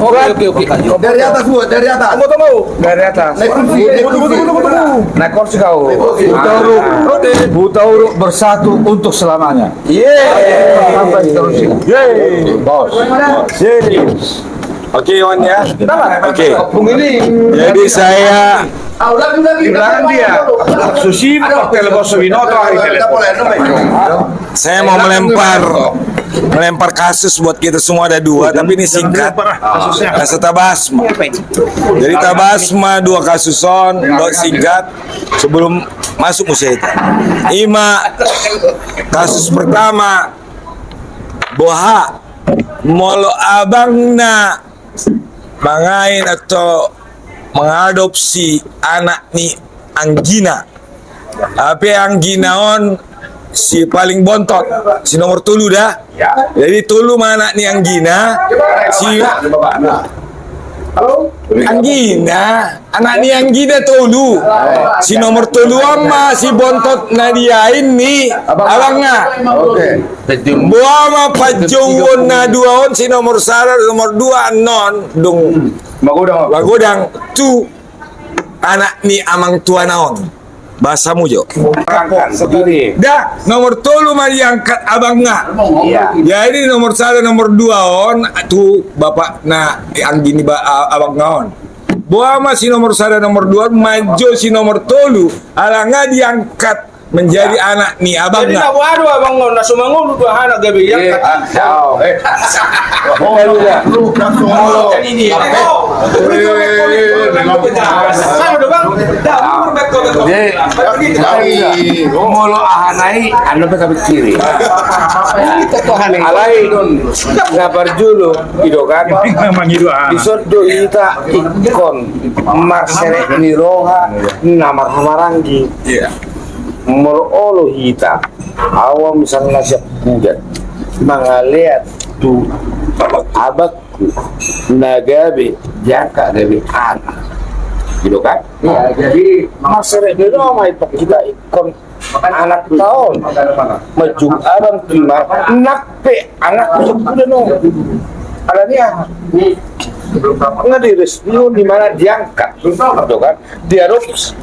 Oke. Dari atas bu, dari atas. Tunggu. Dari atas. Tunggu. Naik kursi kau. Buta huruf bersatu untuk selamanya. Sampai terus. Bos. Oke, Wan ya. Oke. Ini. Jadi saya Di belakang dia. Susi Hotel Bosso Winoto hari telepon. mau melempar kasus buat kita semua, ada dua, tapi ini singkat. Kasus Tabasma. Jadi Tabasma 2 kasuson, singkat sebelum masuk usia itu. Kasus pertama Boha molo abangna mangain atau mengadopsi anak ni Anggina. Apa Anggina on si paling bontot, si nomor tulu dah. Jadi tulu mana ni Anggina, si Anggina, anak ni Anggina tulu, si nomor tulu ama si bontot Nadia ini abangnya. Buama pajungun na 2 on si nomor 1 nomor 2 non dong Bagodang tu anak ni amang tua naon bahasamu jo dah nomor tolu mari angkat abang nga jadi nomor 1 nomor 2 on tu bapak na anggini abang ngaon buama si nomor 1 nomor 2 maju si nomor tolu alanga diangkat menjadi anak ni abang Jadi nga. nak waduh abang ngau nak sumangul dua anak gabe yang Molo ahanai anu pe kabit kiri. Alai ngabar julu ido kan. Isot do ita ikon marsere niroha namar hamarangi. Molo hita awam misalnya siap kudat mangaliat tu abakku nagabe jangka gabe anak gitu kan jadi masalah itu mai kita ikon anak tahun maju abang terima nakpe anak sudah no ada dia nggak diresmi di mana diangkat gitu kan diadopsi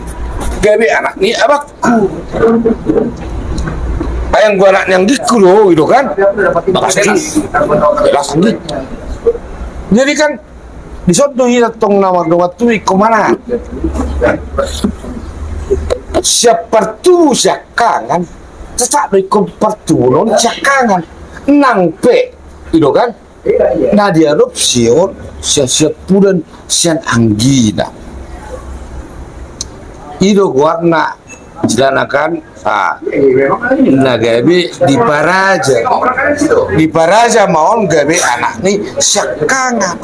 gawe anak nih abakku ayang gua anak yang diku loh gitu kan pasti gitu jadi kan disodoi tong nama doa tuh kemana seperti siakangan cetak dari kompartu non siakangan nangpe gitu kan nah diadopsi siap pudan sian Anggina itu warna sedangkan nagabe di Paraja maon gabe anak nih syakangan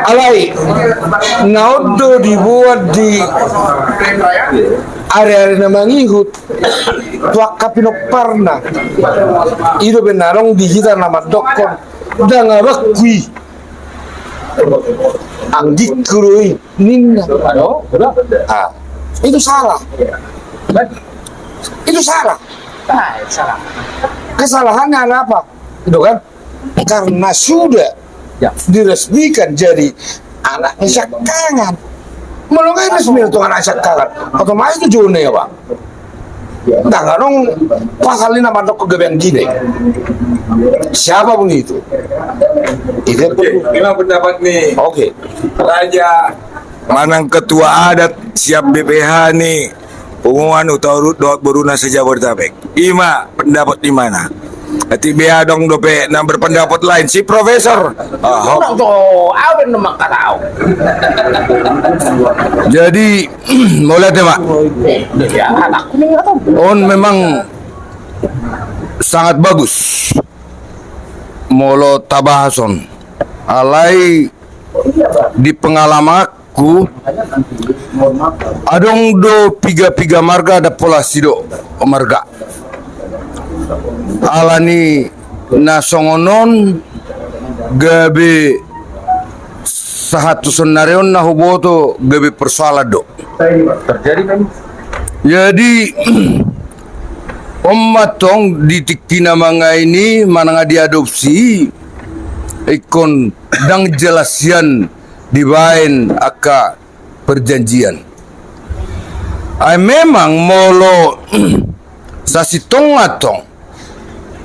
alai naudo dibuat di area namangihut tuak kapino parna itu benarong digital nama dokon dan ngabakui Anggi kurui ninna itu salah kesalahannya apa itu kan karena sudah diresmikan jadi anaknya syakangan melongai resmi itu anak syakangan otomatis itu jone ya pak enggak dong pasalin nama dok kegebian gini siapapun itu Gimana pendapat nih? Oke. Raja Manang ketua adat siap BPH nih pengumuman utau dot beruna saja Jabodetabek. Pendapat di mana? Hati bea dong dope nah berpendapat lain si profesor. Jadi mau lihat ya Pak. On memang sangat bagus. Molo Tabahason alai di pengalamanku adong do piga marga ada pola sido marga alani nasongonon gabe sahatu nareon na huboto gabe persoalado Terjadi kan? jadi Omatong di tikina mga ini mananga diadopsi ikon dang jelasian dibain aka perjanjian. Ay memang molo sasitong atong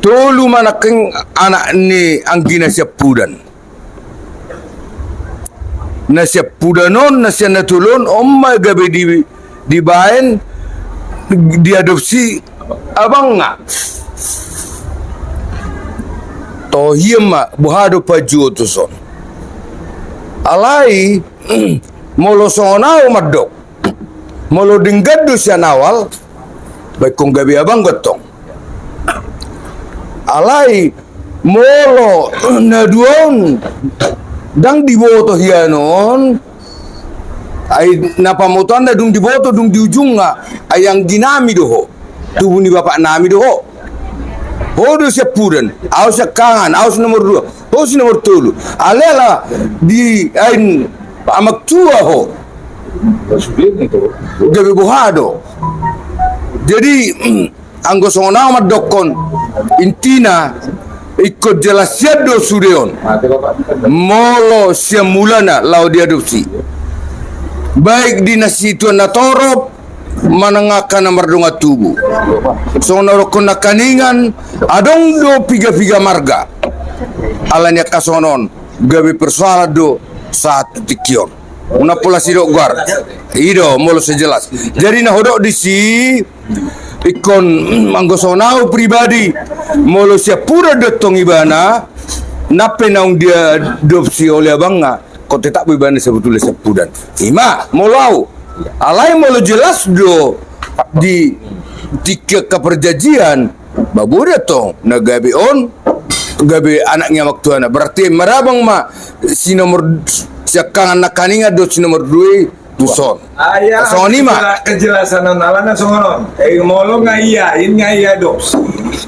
tolu manaking anak ni anggina siya pudan. Na siya pudanon, na siya natulon, may gabi dibain, diadopsi, abang nga. Tohiyama, buhado pa juotuson. Alay, molo songaw madok. Molo dinggado siya nawal, baik kong gabi abang gotong. Alay, molo na duon, dang diboto hiyanon, ay napamutan na dung diboto, dung diujung nga, ay ang ginami doho. Tubo ni bapak nami doho. Hodo siya pudan, aw siya kangan, aw siya nomor 2, aw siya nomor 3. Alela, di, ay, amagtua ho. Gabi buhado. Jadi ang gusto na madokon intina ikut jelasnya do sudeon molo siya mulana lau diadopsi baik dinasi itu na torop manangakan mardunga tubuh so narokon na kaningan adong do piga-piga marga alanya kasonon gabi persoalan do satu tikion una pula sidok guar ido molo sejelas jadi nah hodok disi ikon manggosonau pribadi molo siya pura dotong ibana nape naung dia adopsi oleh abanga kau tetap ibana sebetulnya sepudan ima molo alai molo jelas do di keperjanjian babu datong na gabi on gabi anaknya waktu anak berarti marabang ma si nomor siakan anak kaninga do si nomor 2 Tuson. Ayah, Sonima kejelasan alana songonon. Molo ngayain adopsi.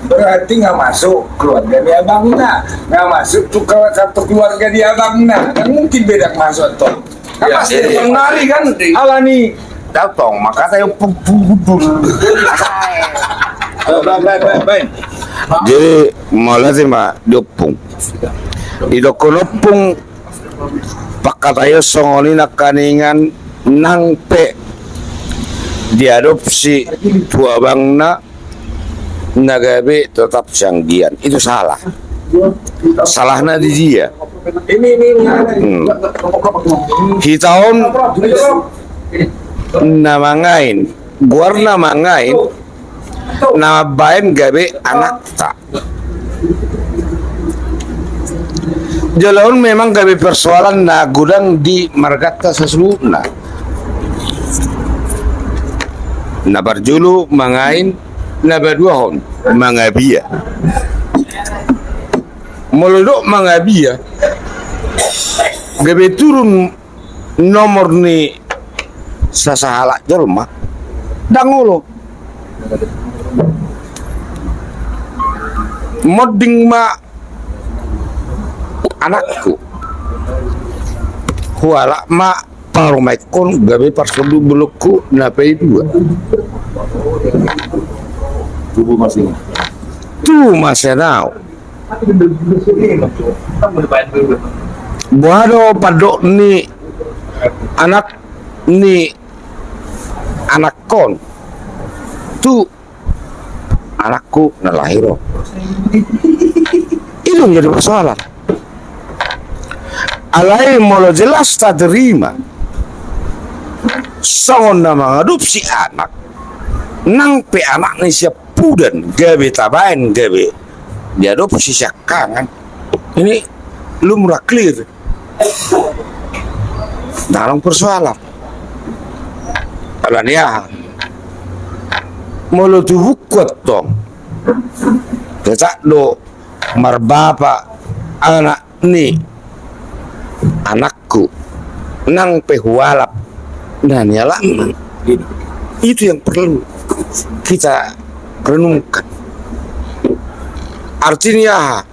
Berarti nggak masuk keluarga dia abangna, nggak masuk tuh kartu keluarga dia abangna. Kan mungkin beda masuk tuh. Kan pasti menari kan alani. Datang, maka saya baik. Jadi mau lazima dopung. Di dokonopung pakatayo songoni nakaningan nang pe diadopsi tua bangna nagabe tetap sanggian itu salah salahnya di dia hitaon namangain guar namangain nama bain gabe anak tak jalan memang gabe persoalan na gudang di margata seseluna na barjulu mangain na baduahon mangabia molodok mangabia gabe turun nomor ni sasahala jelma dangulo modding ma anakku huala ma parumaikon gabe parsodu belukku napai 2 tuh masih nau buado padok ni anak kon tuh anakku nalahiro itu menjadi persoalan alai molo jelas tak terima songon nama adopsi anak nang pe anak ni siap pudan gabe tabain gabe diadopsi siap kangen ini lumrah clear dalam persoalan alania molo tubuh kuat tong tetak do marbapa anak ni anakku nang pehualap dan nyala itu yang perlu kita renungkan artinya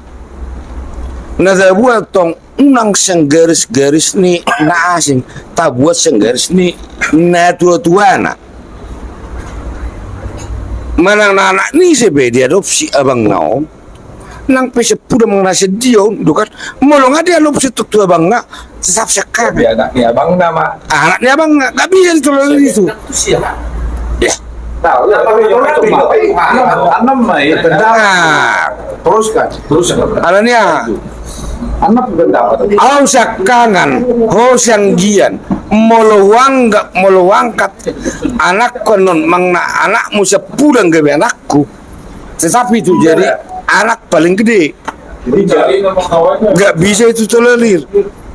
nada buat tong unang sang garis-garis ni na asing tak buat sang garis ni na tua-tuana manang na anak ni sebe diadopsi abang naom nang pesa puda mengenasi dia do kan molong ada lo situ tua bang nggak tetap sekarang Tapi anaknya abang nama. anaknya abang nggak bisa ditolong itu ya Tahu ya, tapi yang itu tanam ya. nah Teruskan. anaknya Anak pendapat. au sakangan hosang gian moluangkat anak konon mangna anakmu sepulang ke anakku tetapi itu jadi anak paling gede Jadi jari nama kawannya. nggak bisa itu tolerir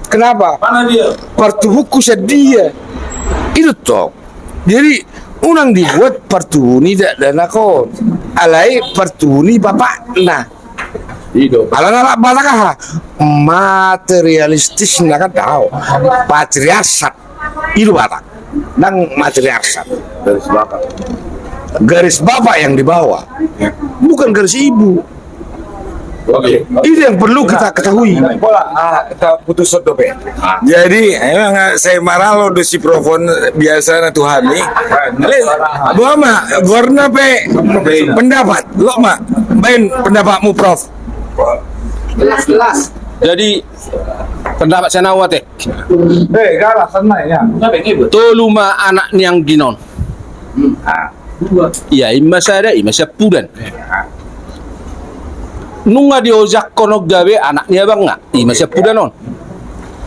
kenapa Mana dia? partu buku sedia itu toh jadi unang dibuat partu ini tidak dana kon alai partu ini bapak nah Hidup. ala balakah materialistis kan tahu patriarkat itu batak dan matriarkat garis bapak yang dibawa bukan garis ibu. Oke. Itu yang perlu kita ketahui. Pola kita putus dope. Jadi emang saya marah lo do si profon biasa na Tuhan nih. Gua mah gorna pe pendapat lo mah main pendapatmu Prof. Jelas. Jadi pendapat saya nawat Galah sana ya. tolu ma anak niang ginon. Iya, ima sada, ima sepudan. Nunga diojak kono gawe anak niya bang nga, ima sepudan non.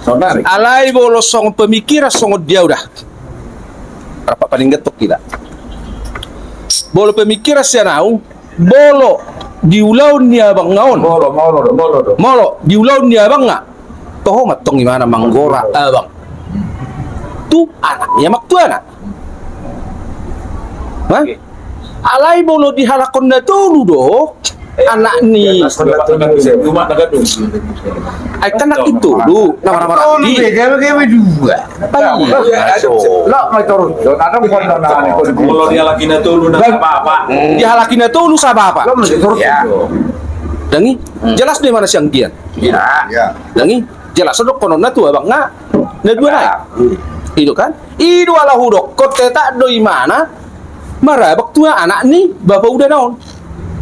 Saudari. Alay bolos song pemikiran song dia udah. Apa paling getok kita. Bolo pemikiran siya naung, bolo diulaw niya bang ngaon. Molo. Molo diulaw niya bang nga. Toho matong imana manggora abang. Tu anak niya maktuana. Hah? Alay bolo dihalakon na dulu do. Anak ni ay kanak itu lu nama-nama di Gawe dua. Lah may turun. Ada bukan dana. Kalau dia lagi na tulo na apa-apa. dihalakin na dulu sa bapa. Ya. Dangi jelas di mana siyang gian. Ya. Dangi jelas dok konon na tu abang nga na dua na. Itu kan? Idu ala hudok kote tak do imana marabak tua anak ni bapak udah naon.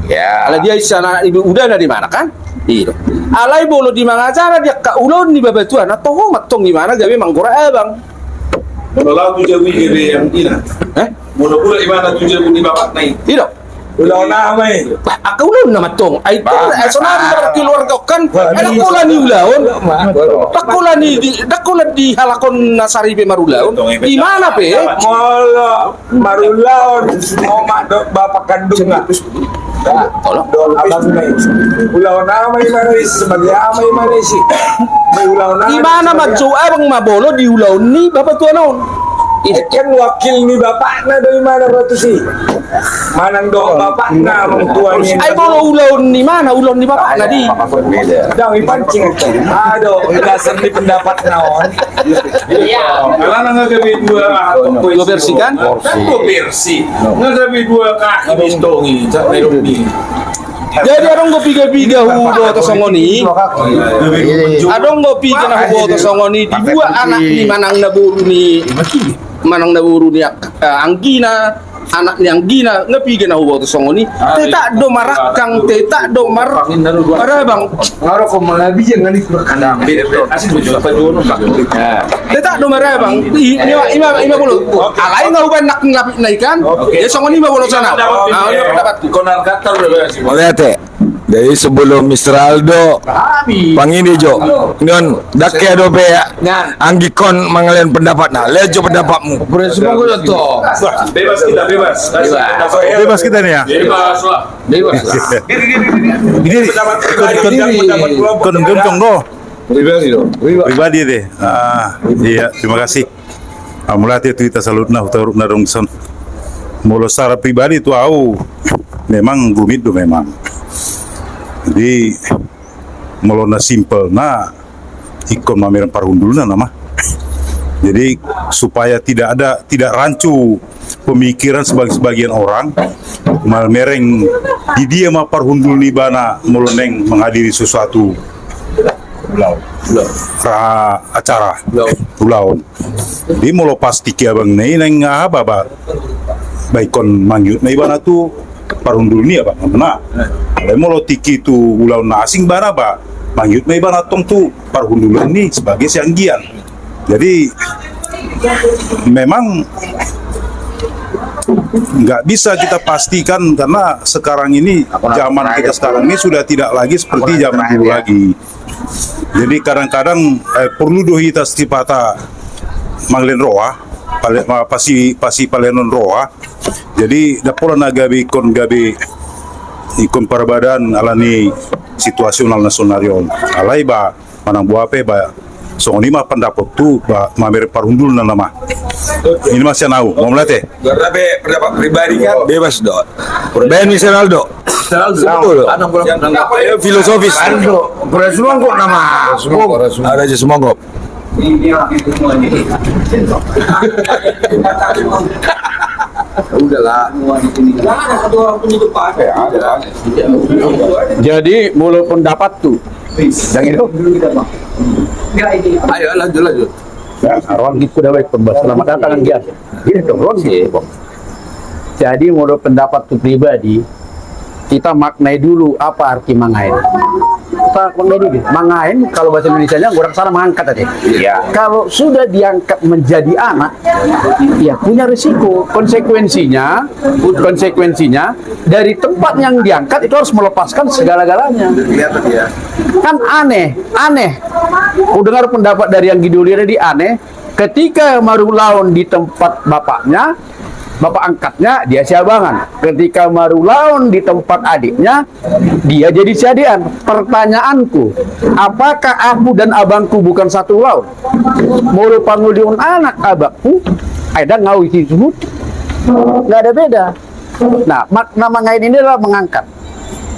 Ya. Ala dia sana ibu udah di mana kan? Itu. Alay bolo di mana cara dia kaulon di bapak tua na toho matong di mana gawe manggora abang. Kalau lau tu jawi gede yang ina. Mula pula imana tu jawi ni bapak naik. Itu. Ulah namai. Aku ulun na matong. Ay to sonar keluarga kan. Ada kula ni ulaon. Dakula di halakon nasari pe marulaon. Di mana pe? Molo marulaon mau mak dok bapak kandung nggak? Tolong. Abang naik. Ulah namai mana isi sebagai amai mana isi. Ulah namai. Di mana macu abang mabolo di ulaon ni bapak tua naon. Kan wakil ni bapaknya dari mana berarti sih? Manang dok bapaknya orang tuanya. Ay bolo ulaon ni mana ulon ni bapak na di. Jangan dipancing. Aduh, dasar di pendapat naon. Kalau nggak gabi dua versi kan? Dua versi. Nggak gabi dua kaki bistongi. Sampai rugi. Jadi adong go piga-piga hubo to songoni. Adong go piga na hubo to songoni dibuat anak ni manang naburu ni anggina anak ni anggina ngepiga na hubo to songoni. Teta do marakang teta do marabang. Ngaro ko malabi jangan Kadang asin betul apa dulu Teta do marabang. Ima bulu. Alay nga uban nak ngapit na ikan. Ya songoni ma bulu sana. Ah, ini pendapat. konar kata udah beres. Lihat ya. Dari sebelum Mr. Aldo pangini Jo non dak ya do pe ya anggikon mangalen pendapat nah lihat jo pendapatmu Semua gue tuh. Bebas kita bebas. Bebas kita nih ya. Bebas lah. Ini kon goncong do. Pribadi deh. Iya, terima kasih. Mulai itu kita salut na utaruk na dongson. Molo secara pribadi itu au memang gumit do memang. Jadi molo na simple na ikon mameran parundul na nama. Jadi supaya tidak rancu pemikiran sebagian orang malmereng di dia ma parhundul ni bana moloneng menghadiri sesuatu acara ulaon. Di molo pasti ki abang nei neng baba baikon mangyut na ibana tu parundul ni apa mana kalau mau lo tiki tu ulau na asing bara ba mangyut may ba natong tu parundulan ni sebagai sianggian. Jadi memang nggak bisa kita pastikan karena sekarang ini zaman kita sekarang ini sudah tidak lagi seperti zaman dulu lagi. Jadi kadang-kadang perlu dohi tas tipata manglen roa pasi palenon roa. Jadi dapola na gabi ikon parabadan alani situasional nasional yon alai ba manang buape ba so ni ma pendapat tu ba mamer parundul na nama ini masih nau mau melatih Tapi pendapat pribadi kan bebas dok. Ben misalnya dok. Betul. Filosofis. Presiden kok nama? Ada aja semongkop. Udahlah. Jadi mulut pendapat tuh. Yang itu. Ayo lanjut. Arwan gitu dah baik pembahas. Selamat datang Gian. Ini dong Ron sih. Jadi menurut pendapat tuh pribadi, kita maknai dulu apa arti mangain. Kita maknai dulu. Mangain kalau bahasa Indonesianya orang sana mengangkat tadi. Iya. Kalau sudah diangkat menjadi anak, ya punya risiko. Konsekuensinya dari tempat yang diangkat itu harus melepaskan segala-galanya. Kan aneh. Aku dengar pendapat dari yang Gidulir tadi aneh. Ketika Marulaun di tempat bapaknya, bapak angkatnya dia siabangan. Ketika Marulaun di tempat adiknya, dia jadi siadian. Pertanyaanku, apakah aku dan abangku bukan satu laun? Mulu panguliun anak abakku, ada ngau isi semut, nggak ada beda. Nah, makna mangain ini adalah mengangkat.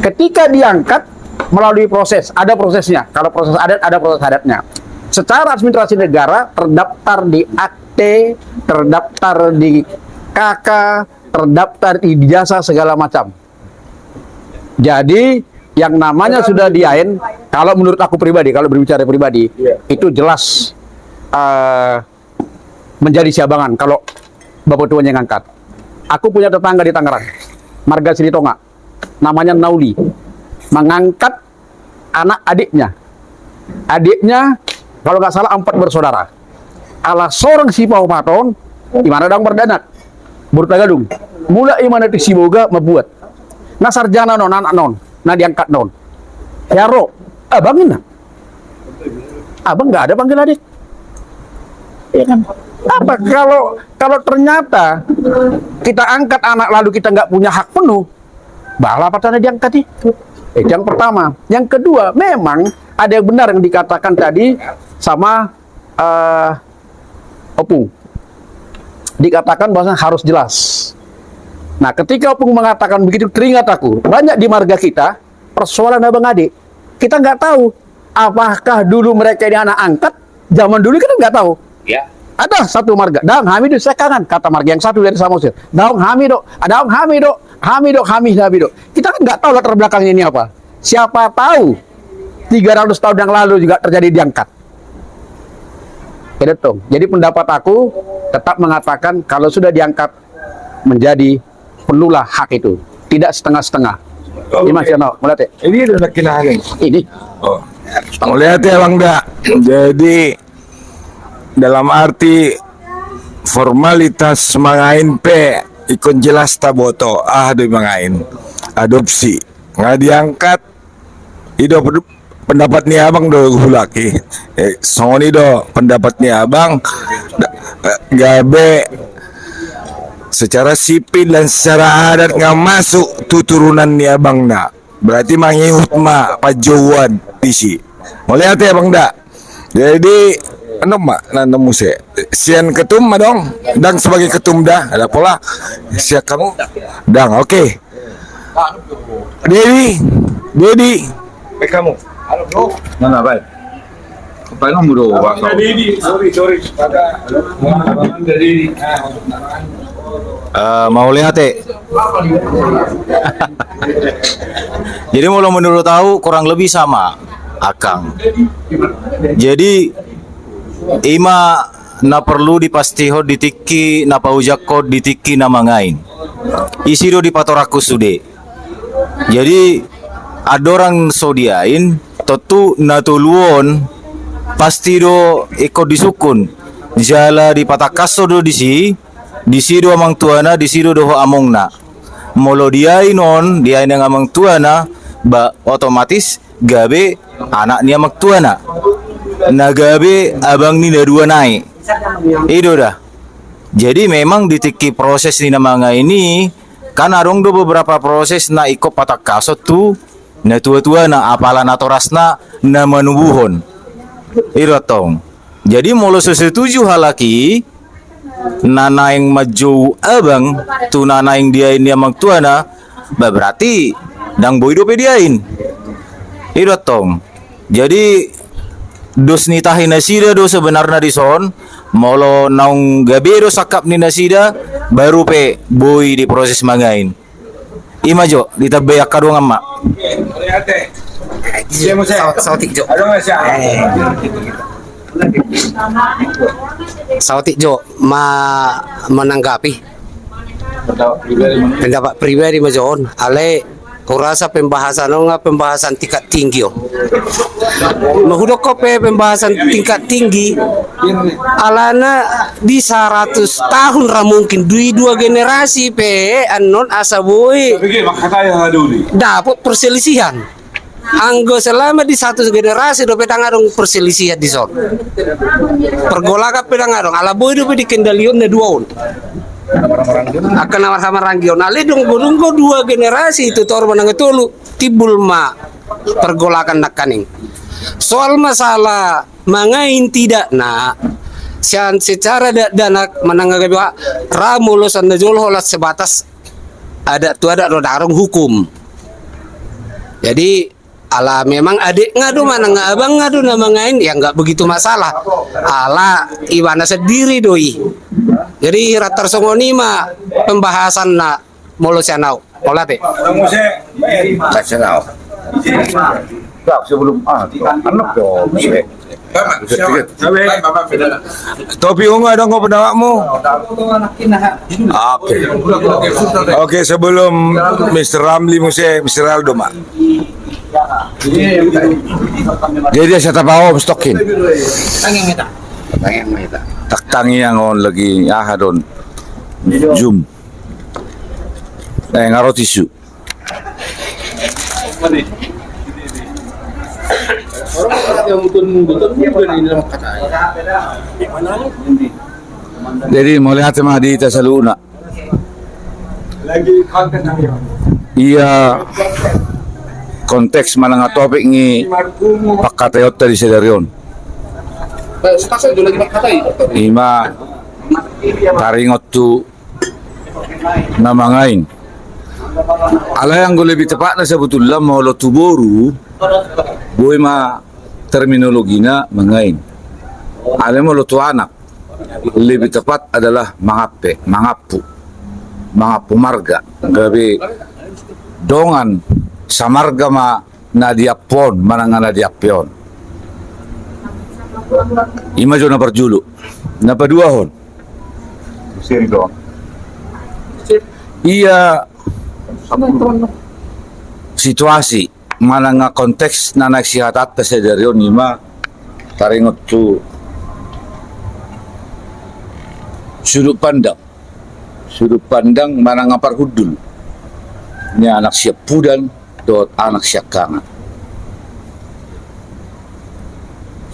Ketika diangkat melalui proses, ada prosesnya. Kalau proses adat, ada proses adatnya. Secara administrasi negara terdaftar di akte, terdaftar di KK, terdaftar di ijazah segala macam. Jadi yang namanya sudah diain, kalau menurut aku pribadi, kalau berbicara pribadi, itu jelas menjadi siabangan kalau bapak tuanya yang ngangkat. Aku punya tetangga di Tangerang, marga Silitonga, namanya Nauli, mengangkat anak adiknya. Adiknya kalau nggak salah 4 bersaudara. Ala seorang si Pau Paton, di mana dang berdanak, bertagadung. Mulai mana ti si boga membuat. Nah sarjana non, anak non, nah diangkat non. Yaro, abangin nah. Abang nggak ada panggil adik. Iya kan? Apa kalau ternyata kita angkat anak lalu kita nggak punya hak penuh, balah patahnya diangkat itu. Itu yang pertama. Yang kedua, memang ada yang benar yang dikatakan tadi sama Opung. Dikatakan bahwa harus jelas. Nah, ketika Opung mengatakan begitu, teringat aku. Banyak di marga kita, persoalan abang adik. Kita nggak tahu, apakah dulu mereka ini anak angkat, zaman dulu kita nggak tahu. Ya. Ada satu marga, Daung Hamido sekangan, kata marga yang satu dari Samosir. Daung Hamido, Hamido. Kita kan nggak tahu latar belakangnya ini apa. Siapa tahu 300 tahun yang lalu juga terjadi diangkat. Jadi pendapat aku tetap mengatakan kalau sudah diangkat menjadi penuhlah hak itu, tidak setengah-setengah. Ini Mas Yono, mulai teh. Ini udah kinahangin. Ini. Oh. Lihat ya Bang Da. Jadi dalam arti formalitas mangain pe ikon jelas taboto do mangain adopsi nggak diangkat ido pendapat ni abang do hulaki songoni do pendapat ni abang gabe secara sipil dan secara adat nggak masuk tuturunan ni abang na berarti mangihut ma pajuan isi mau lihat ya Bang Da. Jadi ano mak nanamu sian ketum dong dang sebagai ketum dah ada pola siap kamu dang oke. Dedi kamu mana baik apa yang kamu doa sorry mau lihat jadi kalau menurut tahu kurang lebih sama Akang. Jadi ima na perlu dipastiho ditiki na paujak kod ditiki na mangain. Isi do di patoraku sude. Jadi ada orang sodiain tentu natuluon pasti do ikut disukun jala di patakaso do di si do amang tuana di si do amongna molo diain on diain yang amang tuana ba otomatis gabe anak ni amang tuana na gabe abang ni dua naik itu dah. Jadi memang ditiki proses ni namanga ini kan arong do beberapa proses na ikut patakaso tu na tua-tua na apalan atorasna na manubuhon irotong. Jadi molo setuju halaki nana yang maju abang tu nana yang dia ini amang tuana berarti dang boy do pediain irotong. Jadi dos nitahin nasida do sebenarnya di son molo naung gabe do sakap ni nasida baru pe boy di proses mangain imajo ditabayak kadung amma Sautik Jo. Ada nggak sih? Sautik Jo menanggapi pendapat pribadi majon ale kurasa pembahasan tingkat tinggi mahudok kope pembahasan tingkat tinggi alana di 100 tahun ra mungkin dua generasi pe anon asaboi dapat perselisihan anggo selama di satu generasi do pedang adong perselisihan di son pergolakan pedang adong ala boy do dikendalion na duaon akan sama ranggion ale dong bodonggo dua generasi itu tor menang tulu tibul ma pergolakan nakaning soal masalah mangain tidak na secara dana menanggapi ramulusan najul holat sebatas ada darung hukum. Jadi ala memang adik ngadu mana abang ngadu nama ngain ya nggak begitu masalah ala iwana sendiri doi. Jadi ratar songoni mah pembahasan na molusianau olate sebelum anak dong. Topi ungu ada nggak pendapatmu? Oke, sebelum Mr. Ramli Mr. Aldo mak. Jadi saya tahu stokin. Tak tangi yang on lagi ahadon zoom. Ngaro tisu. Jadi mulai hati mah di Tasaluna. Iya konteks mana topik ni pakatayot tadi sedarion. Ima taringot tu namangain. Ala yang gue lebih tepatnya sebetulnya mau lo tuboru, gue mah terminologinya mengain. Ala mau lo tu anak lebih tepat adalah mangapu marga. Gabe dongan samarga ma nadiapon mananga nadiapion. Ima jo na berjulu, na paduahon. Iya situasi mana nga konteks na nagsihatat ta sa daryon ima taringot tu sudut pandang mana nga parhudul ni anak siya pudan dot anak siya kangan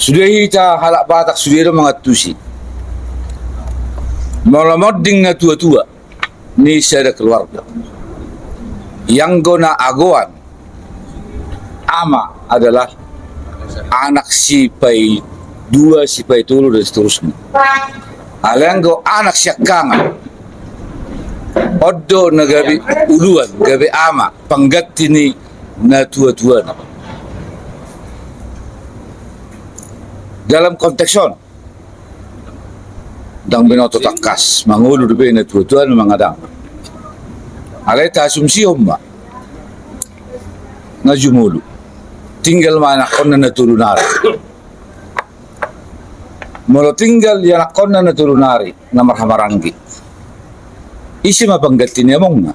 sudah kita halak batak sudah mga tusi malamoding na tua-tua ni sada keluarga yang gona agoan ama adalah anak si pai 2 si pai 3 dan seterusnya alanggo anak syakangan oddo na gabi uluan gabi ama panggati ni na tua-tua dalam kontekson dang binoto takas mangulu dupe na tua-tua na mangadang aleta asumsi homba na jumulu tinggal mana konna na turunari molo tinggal ya konna na turunari na marhamarangi isi mapanggati niya mong na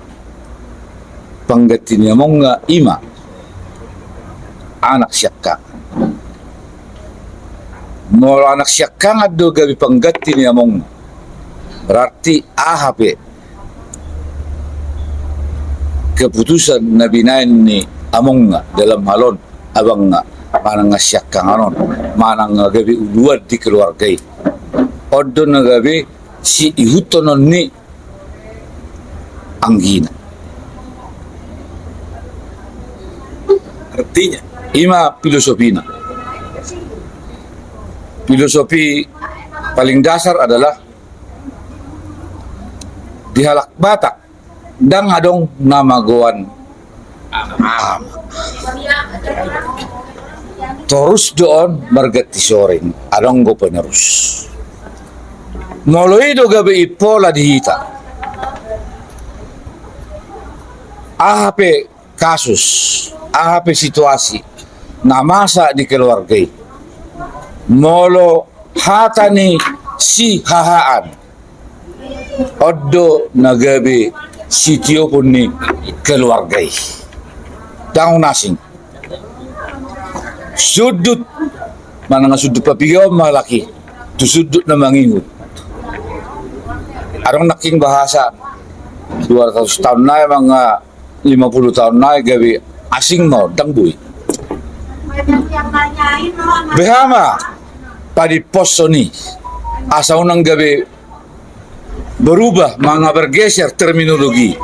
panggati niya mong ima anak siyakka molo anak siyakka nga do gabi panggati niya mong berarti ahape keputusan na binayan ni among nga dalam halon abang nga manang nga siyakka nga non manang nga gabi uluad di keluargay odo na gabi si ihutonon ni Anggina. Artinya, Ima filosofi na. Filosofi paling dasar adalah dihalak batak dang adong namagoan ama. Terus doon margati soring adong go penerus. Moloy do gabi ipola dihita. Ahape kasus, ahape situasi na masa di keluarga molo hata ni si hahaan odo nagabi sitio pun ni keluarga tang nasing sudut mana nga sudut papigaw malaki tu sudut na mangingut arong naking bahasa 200 tahun na mga 50 tahun na gabi asing mau dangbuy behama padi poso ni asa unang gabi berubah mga bergeser terminologi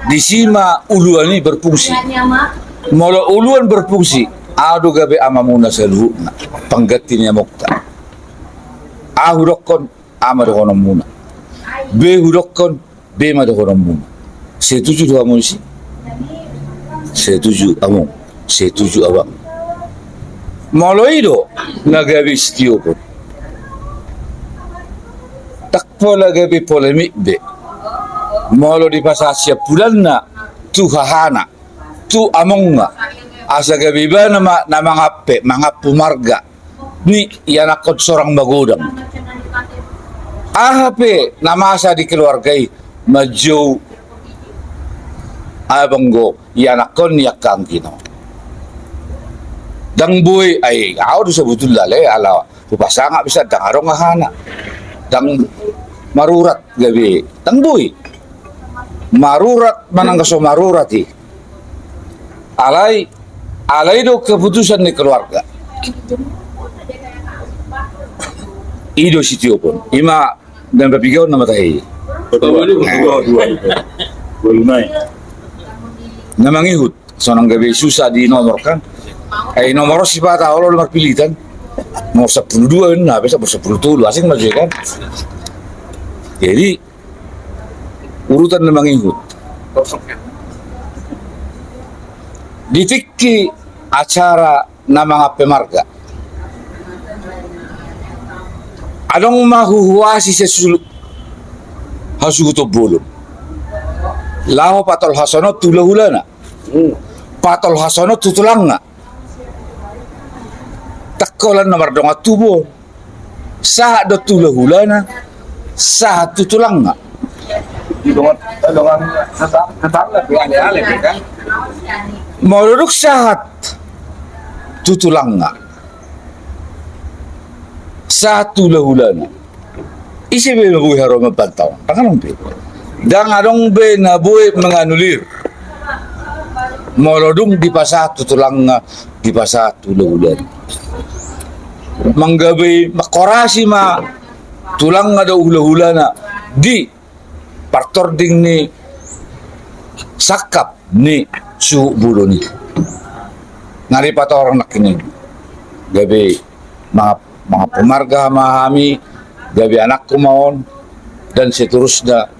di sima uluan ini berfungsi molo uluan berfungsi ado gabi amamuna sa luhut na panggati niya mokta ahurokon amadokonon muna behurokon be madokonon muna setuju dua munisi setuju among setuju abang moloido nagabi sitio pun takpo lagabi polemik be molo di pasasya pulan na tu hahana tu among nga asa gabi ba na mga pumarga ni yanakot sorang magodang ahape namasa di keluargay majo abanggo yanakon yakang kino dang boy ay ako do sa butul lale ala pupasanga bisa dang arong hana dang marurat gabi dang boy marurat manang kaso marurat alay do keputusan ni keluarga ido sitio pun ima dan berpikiran nama tahi namangihut sonang gabi susah di nomor kan ay nomor si bata Allah nomor pilihan mau 12 na bisa 10 asing maju kan jadi urutan namangihut ditikki acara nama pemarga adong mahuhuasi sesulut hasuguto bolong laho patol hasono tulahulana patol hasono tutulanga takolan nomor donga tubo sah do tulahulana sah tutulanga Dengan tetangga ale-ale kan. Mauruduk sahat tutulanga satu lahulana isi be mabuhi haro mapantau tangan be dang adong be na buhi menganulir maurudung di pasah tutulanga di pasah lahulana manggabe makorasi ma tulang ada hula-hulana di partording ni sakap ni su bulo ni ngari pata orang nak ini gabi mga pemarga memahami gabi anakku maon dan seterusnya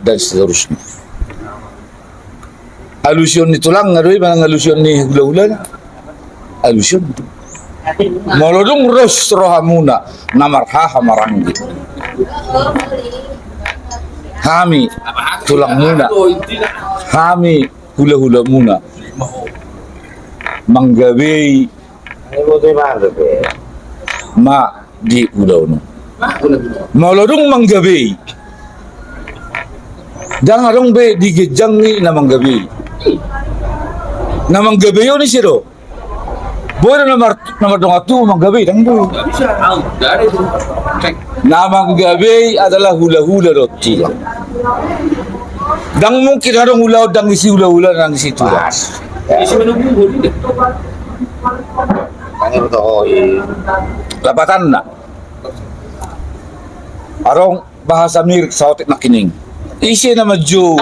alusion ni tulang ngadoi mana alusion ni hula-hulana alusion molodung ros rohamuna namarha hamaranggi Hami tulang muna, Hami hula-hula muna, manggabi ma di udaw no. Malodong manggabi, dang arong be di gejang ni na manggabi. Namang gabi yun siya do. Boleh nomor dong atu namang gabi dang do. Namang gabi adalah hula-hula roti. Dang mungkin ada hula dang isi hula-hula nang situ. Lapatan na. Arong bahasa mirip sa otik nakining. Isi na medyo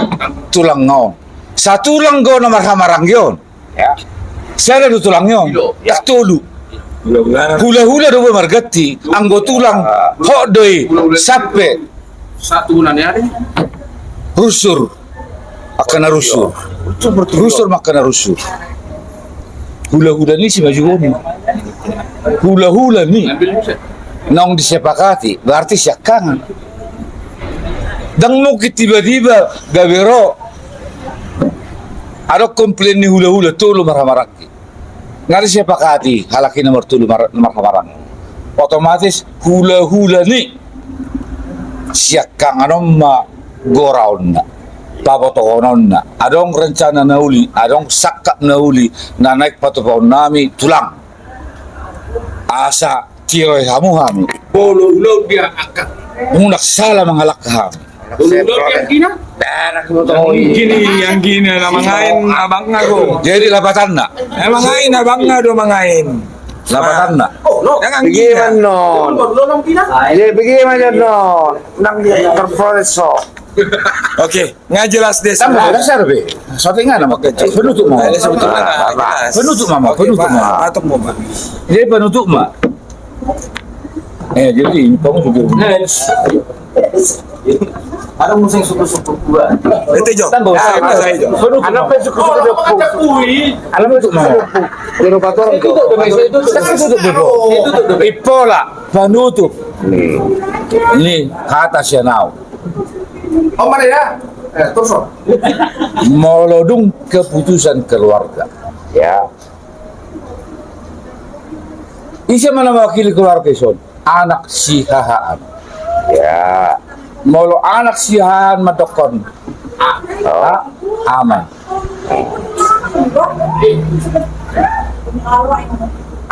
tulang ngaon. Sa tulang ngaon na marhamarang yun. Saya ada tulang yun. Tak tulu. Hula-hula do margati. Anggo tulang hok doi sape. Satu bulan ya, Rusur. Akan rusur. Rusur makan rusur. Hula-hula ni si baju ni. Hula-hula ni. Nong disepakati berarti syakangan. Dang mo tiba-tiba gabero ada komplain ni hula-hula tulu marah-maraki. Ngari sepakati halaki nomor tulu marah-marang. Otomatis hula-hula ni syakangan ma goraon na. Papotokonon na. Adong rencana na uli, adong sakak na uli na naik patupon nami tulang. Asa tiroy hamu kami. Bolo dia akan. Munak salah mengalak kami. Yang gini na mangain abang nga ko. Jadi lapatan na. Mangain abang nga do mangain. Lapatan na. Jangan Bagaimana gina. non? Bagaimana non? Nang terproyeso. Oke, nga jelas deh. Tambah ada serbe. Soalnya nggak nama kecil. Penutup mah. Penutup mama. Penutup mama. Atok mo ba? Jadi penutup mah. Jadi kamu juga. Ada musim suku-suku gua. Ito jo. Saya jo. Anak pun suka-suka alam itu mama. Pero pator itu. Itu ipola. Penutup. Ini kata sianau. Oh mana ya? Terus. Melodung keputusan keluarga. Ya. Isa mana mewakili keluarga son? Anak sihaan. Ya. Molo anak sihaan madokon. Aman.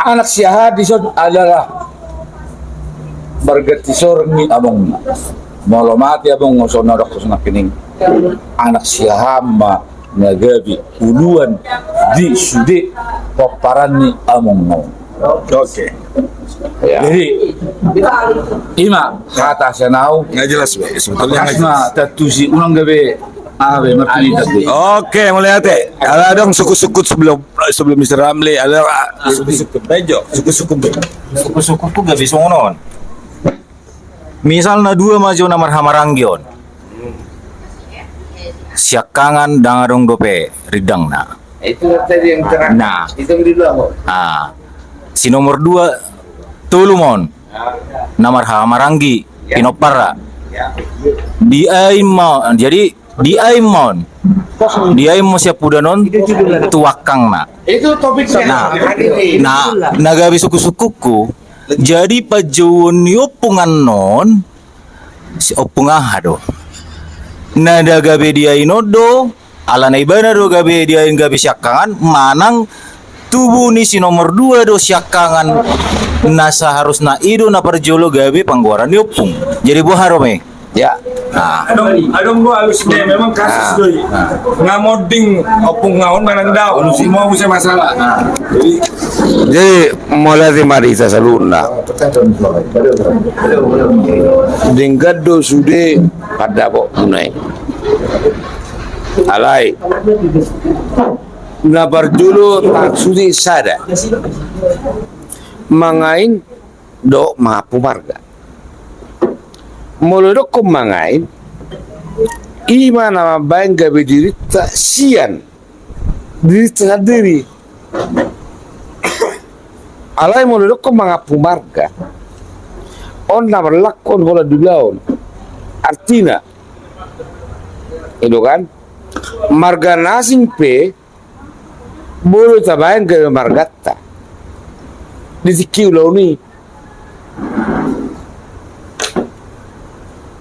Anak sihaan di son adalah bergati sormi abong. Molo mati abong ngoson nadok sa nakining. Anak sihaan ma nagabi uluan di sude paparan ni among no. Oke. Jadi ima kata senau Nggak jelas be. Sebetulnya nggak jelas. kasma tatusi ulang gabe abe mapili tatu. Oke, mulai ate. Ada dong suku-suku sebelum Mr. Ramli ada Suku-suku bejo. Suku-suku bejo. Suku-suku ku gak bisa ngonon. Misalnya dua maju namar hamaranggion. Siakangan dangarong dope ridang na. Itu tadi yang terakhir. Nah, Itu dulu aku. si nomor 2 Tulumon. Namar hamaranggi pinopara. Di Aimon. Jadi di Aimon. Di Aimon siap pudanon tuakang na. Itu topiknya. Nah, nagabi suku-sukuku. Jadi pajuon yo punganon si opungaha do. Nada gabe dia inodo, ala na ibana do gabe dia gabe syakangan, manang tubuh ni si nomor 2 do syakangan nasa harus na ido na parjolo gabe pangguaran yopung. Jadi buah harome. Ya. Nah, Adong gua halus deh, memang kasus doi. Ngamoding opung ngaon manang daw. Semua usah masalah. Jadi mulai dari Marisa Saluna. Dengkado sude pada kok punai. Alai. Nabar dulu tak sudi sada. Mangain do mapu marga. Mulai ko mangain. Ima nama bayan gabe diri tak sian. Diri sendiri. Alai mulai ko mga pumarga. On na lakon wala dulaon. Artina. Itu kan? Marga nasing pe bulu tabayan gabe margata. Disikiw law ni.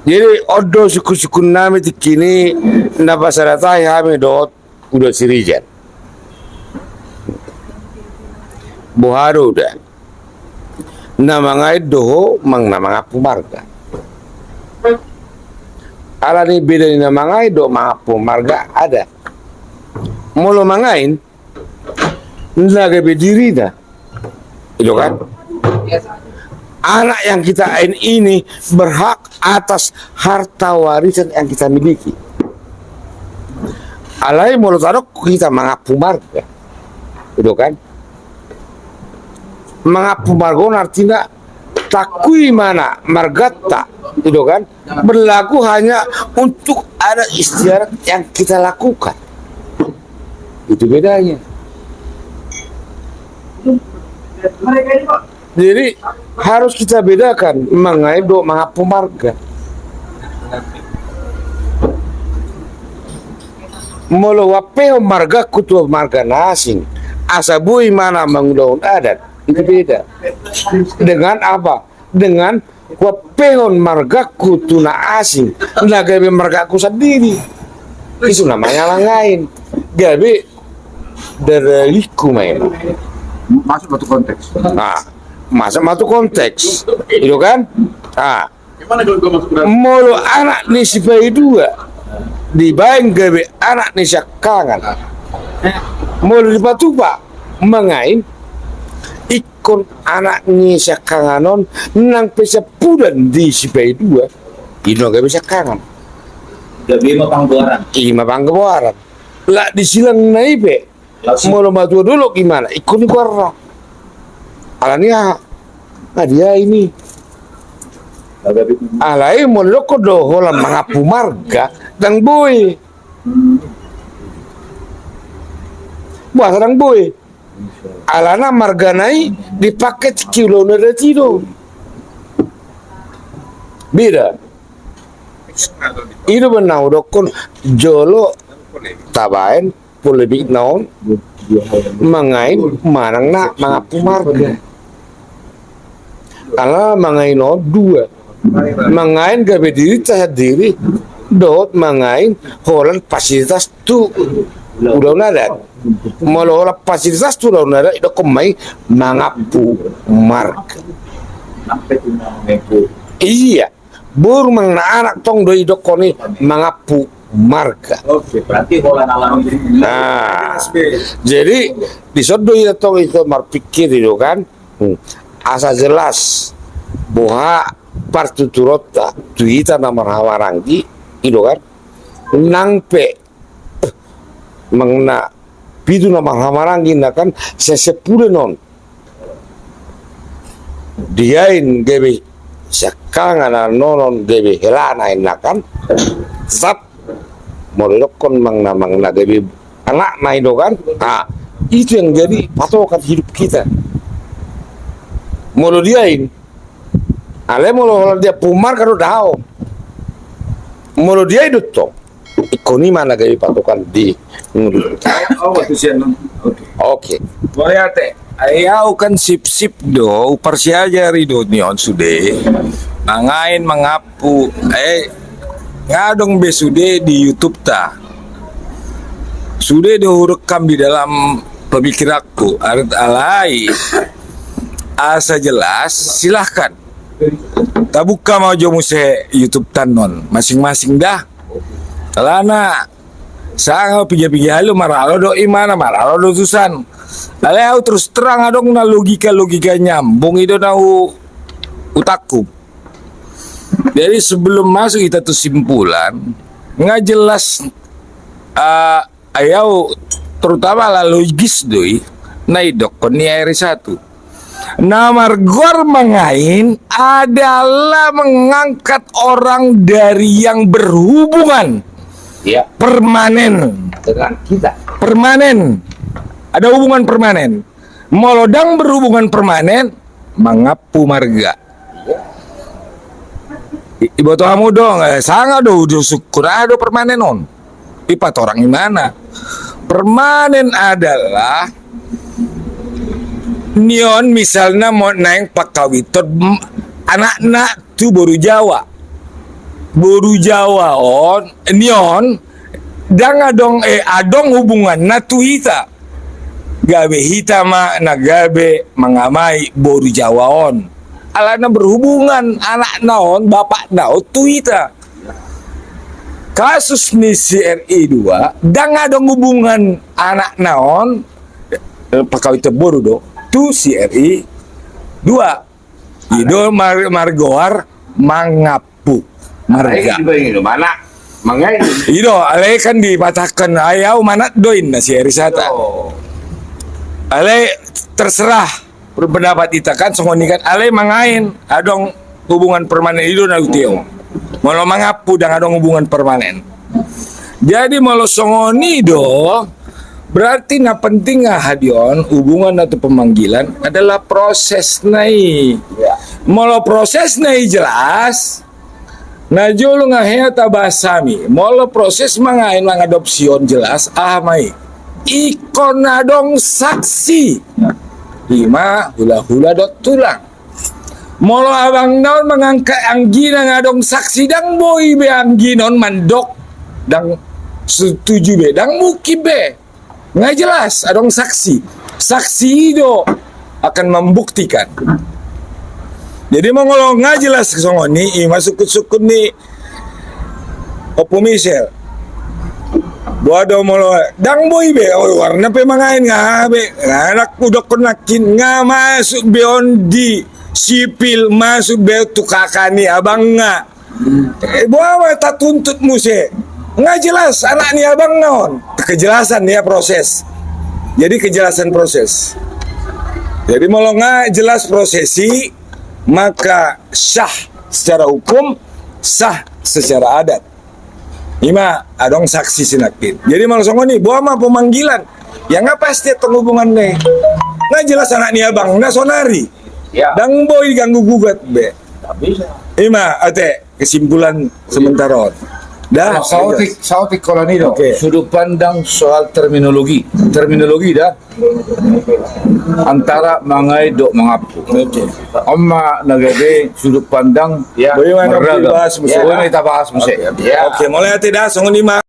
Jadi odo suku-suku nami tikini na pasaratai hami dot udah sirijan. Buharo dah. Nama ngai doho mang nama ngapu marga. Ala ni beda ni nama ngai do ngapu marga ada. Molo mangain naga berdiri dah. Itu kan? Anak yang kita ini berhak atas harta warisan yang kita miliki. Alai molo tarok kita mengapu marga. Itu kan? Mengapu marga artinya takui mana margata, itu kan? Berlaku hanya untuk ada istiadat yang kita lakukan. Itu bedanya. Jadi harus kita bedakan mengenai do mengapu marga. Molo wapeo marga kutu marga nasing asabui mana mengundang adat itu beda. Dengan apa? Dengan wapehon marga kutu na asing nagabe margaku sendiri. Itu namanya orang lain. Gabe dereliku memang. Masuk satu konteks. Nah, masuk konteks, itu kan? Nah, Gimana kalau kau masuk ke dalam? molo anak ni si pai dua dibayang gabe anak ni syakangan. Molo di patupa mengain ikon anak ni syakanganon nang pesa pudan di si pai dua ino gabe syakangan. Gabi mapang buaran. Ima panggawaran. Lah disilang naipe. Molo matu dulu gimana? Ikon di kuarra. Alania, dia ini. Alai moloko doho lang mga pumarga ng boy. Buat ng boy. Alana marganay dipakai kilo na retiro. Beda. Itu benar dokon jolo tabain lebih naon mangain manang na mga pumarga. Ala mangain no dua. Mangain gabe diri cahaya diri dot mangain holan fasilitas tu udah nadat. Malah holan fasilitas tu udah nadat itu kemai mga pumarga. Iya. Bur mang na anak tong do idokoni mga marga. Oke, berarti holan alam. Nah, jadi disodo itu marpikir itu kan, asa jelas bahwa partuturota tuita nama hawarangi itu kan, nangpe mengna pidu nama hawarangi kan sesepuluh non diain gebe sekangan nonon gebe helana kan tetap molokon mangna gabi anak na itu kan, itu yang jadi patokan hidup kita. Molo diain, ale molo dia pumar karo dao, molo dia itu to, ikoni mana gabi patokan di. Oke. Boleh ate. Ayaw kan sip-sip do, upar siya rido niyon sude. Nangain mengapu, ngadong besude di YouTube ta. Sudah direkam di dalam pemikiranku. Arit alai. Asa jelas, silahkan. Tabuka mau jomu se YouTube tanon, masing-masing dah. Talana, sangat pigi-pigi halu maralo do imana maralo do susan. Alai terus terang adong na logika nyambung itu na utakku. Jadi sebelum masuk kita tuh simpulan nggak jelas ayau terutama lah logis doi naidok ni air satu. Namar gor mengain adalah mengangkat orang dari yang berhubungan permanen Dengan kita. permanen ada hubungan permanen molodang berhubungan permanen mengapu marga. Ibu tuh kamu dong, sangat udah syukur ada permanen on. Ipat orang gimana? Permanen adalah nion misalnya mau naik pakawitor anak-anak tuh baru Jawa on nion jangan dong adong hubungan natuita gabe hitama na gabe mangamai boru jawaon. Alana berhubungan anak naon bapak naon tu ita. Kasus ni si RI 2 dan ada hubungan anak naon pakau itu boru do tu si RI 2 itu margoar mangapu marga Mana? Mangai. itu alai kan dipatahkan ayau manat doin na si RI sata alai terserah berpendapat kita kan songoni kan alai mangain adong hubungan permanen itu na utio malah mangapu dan adong hubungan permanen jadi malah songoni do berarti na penting hadion hubungan atau pemanggilan adalah proses nai malah proses nai jelas na jolo ngahea tabasami malah proses mangain mangadopsion jelas mai ikon adong saksi 5 hula-hula dot tulang molo abang naon mengangkat anggina ngadong saksi dang boy be angginon mandok dang setuju be dang muki be nggak jelas adong saksi itu akan membuktikan jadi mengolong nggak jelas kesongoni masuk sukun ni opo misel Bodo molo dang boy be warna pe mangain nga be anak udah konakin nga masuk beon di sipil masuk be tukakani abang nga bawa tak tuntut muse nggak jelas anak ni abang naon kejelasan ya proses jadi kejelasan proses jadi molo nggak jelas prosesi maka sah secara hukum sah secara adat 5 adong saksi sinakin. Jadi malah songoni bawa mah pemanggilan. Ya nggak pasti tong hubungan nih. Nggak jelas anak nih abang nggak sonari. Ya. Dang boy ganggu gugat be. Ima ate kesimpulan sementara. Dah. Sautik kolonido. Oke. Sudut pandang soal terminologi dah antara mangai dok mengapu. Amma nagabe sudut pandang Bagaimana beragam. bahas musik? Boleh kita bahas musik. Oke, mulai tidak songoni mah.